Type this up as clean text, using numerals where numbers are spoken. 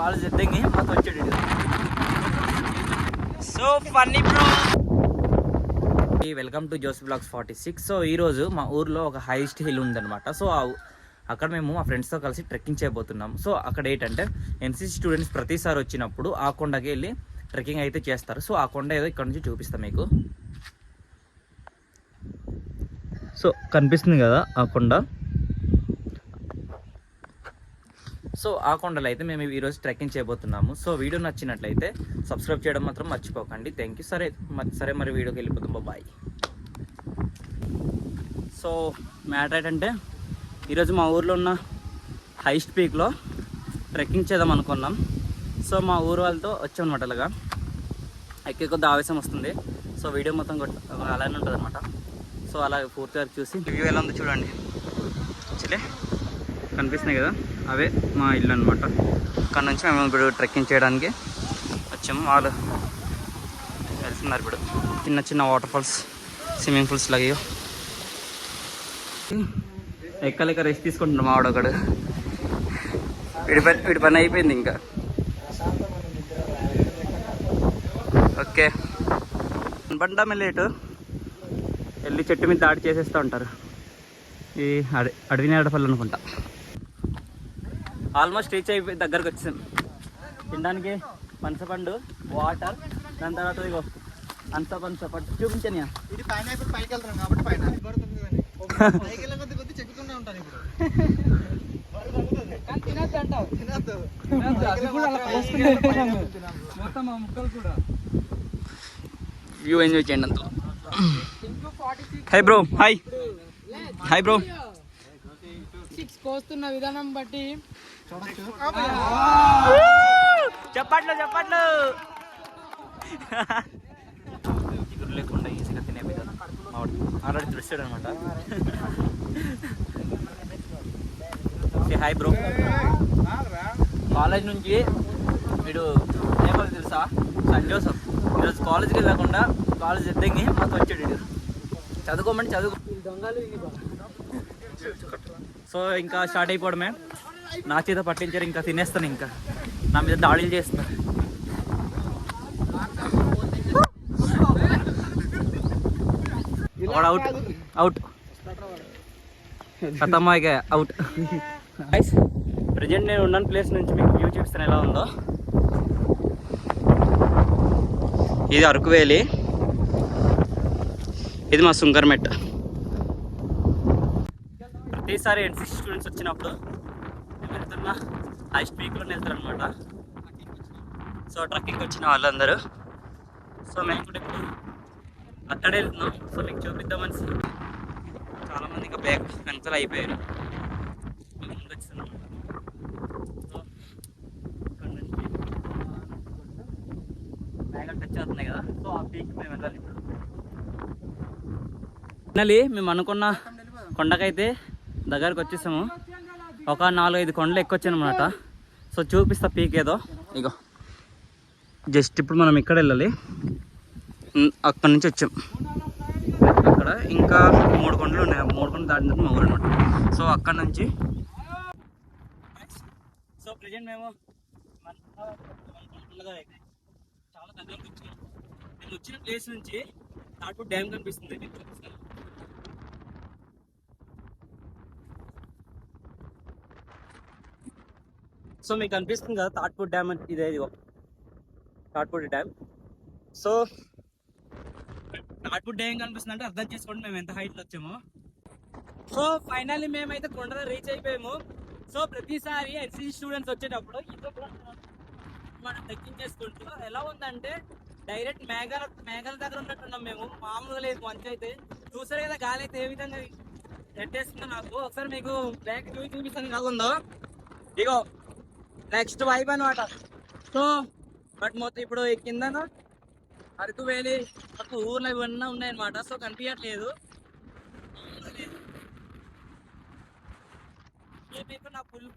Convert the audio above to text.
College ఎద్దంగి మాతో వచ్చాడు. So funny bro. Welcome to జోస్ బ్లాగ్స్ 46. సో ఈరోజు మా ఊర్లో ఒక హైయెస్ట్ హిల్ ఉందన్నమాట. సో అక్కడ మేము మా ఫ్రెండ్స్తో కలిసి ట్రెక్కింగ్ చేయబోతున్నాం. సో అక్కడ ఏంటంటే ఎన్సీసీ స్టూడెంట్స్ ప్రతిసారి వచ్చినప్పుడు ఆ కొండకి వెళ్ళి ట్రెక్కింగ్ అయితే చేస్తారు. సో ఆ కొండ ఏదో ఇక్కడ నుంచి చూపిస్తాం మీకు. సో కనిపిస్తుంది కదా ఆ కొండ. సో ఆ కొండలో అయితే మేము ఈరోజు ట్రెక్కింగ్ చేయబోతున్నాము. సో వీడియో నచ్చినట్లయితే సబ్స్క్రైబ్ చేయడం మాత్రం మర్చిపోకండి. Thank you. సరే మరి వీడియోకి వెళ్ళిపోతాం. బాయ్. సో మ్యాటర్ ఏంటంటే ఈరోజు మా ఊర్లో ఉన్న హైయెస్ట్ పీక్లో ట్రెక్కింగ్ చేద్దాం అనుకున్నాం. సో మా ఊరు వాళ్ళతో వచ్చామన్నమాట. అలాగా ఎక్కే కొద్ది ఆవేశం వస్తుంది. సో వీడియో మొత్తం అలానే ఉంటుంది అనమాట. సో అలా పూర్తిగా చూసి వ్యూ ఎలా ఉందో చూడండి. యాక్చువల్లీ కనిపిస్తున్నాయి కదా, అవే మా ఇల్లు అనమాట. అక్కడ నుంచి మేము ఇప్పుడు ట్రెక్కింగ్ చేయడానికి వచ్చాము. వాళ్ళు వెళ్తున్నారు ఇప్పుడు. చిన్న చిన్న వాటర్ ఫాల్స్, స్విమ్మింగ్ పూల్స్ లాగా ఎక్కలేక రెస్ట్ తీసుకుంటున్నాం. మా వాడొకడు వీడి పని అయిపోయింది ఇంకా. ఓకే బండా లేటు వెళ్ళి చెట్టు మీద దాడి చేసేస్తూ ఉంటారు. ఈ అడవి నేడపల్లి అనుకుంటా. ఆల్మోస్ట్ రీచ్ అయిపోయి దగ్గరకు వచ్చాం. తినడానికి పనసపండు, వాటర్, దాని తర్వాత ఇగో పనసపండు చూపించాను. ఇది పైనాపిల్ పైకి వెళ్తున్నాం కాబట్టి వ్యూ ఎంజాయ్ చేయండి అంత. Hi bro. Hi hi bro. కోస్తున్న విధానం బట్టి చెప్పట్లు చిగురు లేకుండా ఈజీగా తినే విధానం ఆల్రెడీ చూస్తాడు అనమాట. Hi bro. కాలేజ్ నుంచి వీడు ఏమో తెలుసా, సెయింట్ జోసెఫ్. ఈరోజు కాలేజ్కి వెళ్ళకుండా కాలేజ్ ఎద్దంగి మాతో వచ్చాడు వీడు. చదువుకోమని చదువు. సో ఇంకా స్టార్ట్ అయిపోవడమే. నా చేత పట్టించారు, ఇంకా తినేస్తాను. ఇంకా నా మీద దాడులు చేస్తాను. అవుట్ అవుట్ ఖతమ్మాయిగా అవుట్. ప్రజెంట్ నేను ఉన్న ప్లేస్ నుంచి మీకు వ్యూ చూపిస్తాను ఎలా ఉందో. ఇది అరకు వ్యాలీ, ఇది మా సుంకర్మెట్. ప్రతిసారి ఎన్సీసీ స్టూడెంట్స్ వచ్చినప్పుడు మేము వెళ్తున్న హైయెస్ట్ పీక్లో వెళ్తారు అనమాట. సో ట్రెక్కింగ్ వచ్చిన వాళ్ళందరూ. సో మేము కూడా ఇప్పుడు అక్కడే వెళ్తున్నాం. సో మీకు చూపిద్దామని చాలామంది ఇంకా బ్యాగ్ వెనకాల అయిపోయారు. ముందు వచ్చిస్తున్నాం. సో ఇక్కడ నుంచి బ్యాగ్ టచ్ అవుతున్నాయి కదా. సో ఆ పీక్ మేము వెళ్ళాలి ఇప్పుడు. ఫైనల్లీ మేము అనుకున్న కొండకైతే దగ్గరకు వచ్చేసాము. ఒక 4-5 కొండలు ఎక్కొచ్చాను అనమాట. సో చూపిస్తా పీక్ ఏదో. ఇగో జస్ట్ ఇప్పుడు మనం ఇక్కడ వెళ్ళాలి. అక్కడ నుంచి వచ్చాం. అక్కడ ఇంకా 3 కొండలు ఉన్నాయి. 3 కొండలు దాటిన తర్వాత మా ఊరు అనమాట. సో అక్కడ నుంచి సో ప్రజెంట్ మేము చాలా దగ్గరకు వచ్చాము. మేము వచ్చిన ప్లేస్ నుంచి తాటిపూడి డ్యామ్ కనిపిస్తుంది. సో మీకు కనిపిస్తుంది కదా తాటిపూడి డ్యామ్ అంటే ఇదే. ఇదిగో Tatipudi dam. So Tatipudi dam కనిపిస్తుంది అంటే అర్థం చేసుకోండి మేము ఎంత హైట్లో వచ్చామో. సో ఫైనల్లీ మేమైతే కొండలో రీచ్ అయిపోయాము. సో ప్రతిసారి ఎన్సీసీ స్టూడెంట్స్ వచ్చేటప్పుడు ఇంకో మనం దక్కించేసుకుంటూ ఎలా ఉందంటే డైరెక్ట్ మేఘాల దగ్గర ఉన్నట్టున్నాం మేము. మామూలుగా లేదు మంచి అయితే. చూసారు కదా గాలి అయితే ఏ విధంగా పెట్టేస్తుందో నాకు. ఒకసారి మీకు బ్యాక్ చూపిస్తాను ఎలా ఉందో. ఇగో నెక్స్ట్ వైబ్ అనమాట. సో బట్ మొత్తం ఇప్పుడు కింద అరకు వ్యాలీ మాకు ఊర్లో ఇవన్నీ ఉన్నాయన్నమాట. సో కనిపించట్లేదు. మీకు నా ఫుల్